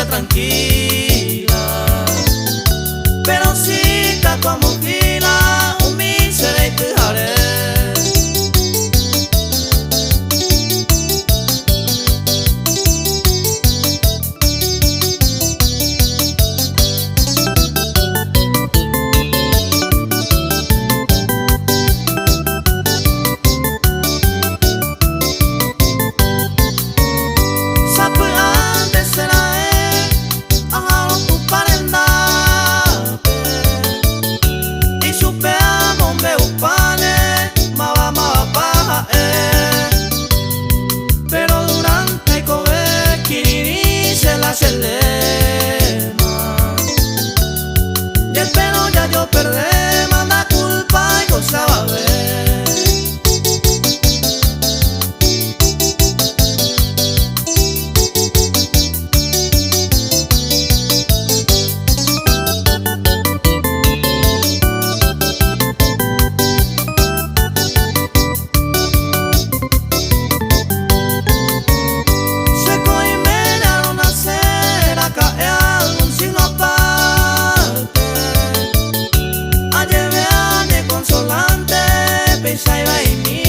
Tranquila, pero si está como fila, un mil se le dejaré. Y espero ya yo perder, manda culpa y cosa va a ver. Pensai va y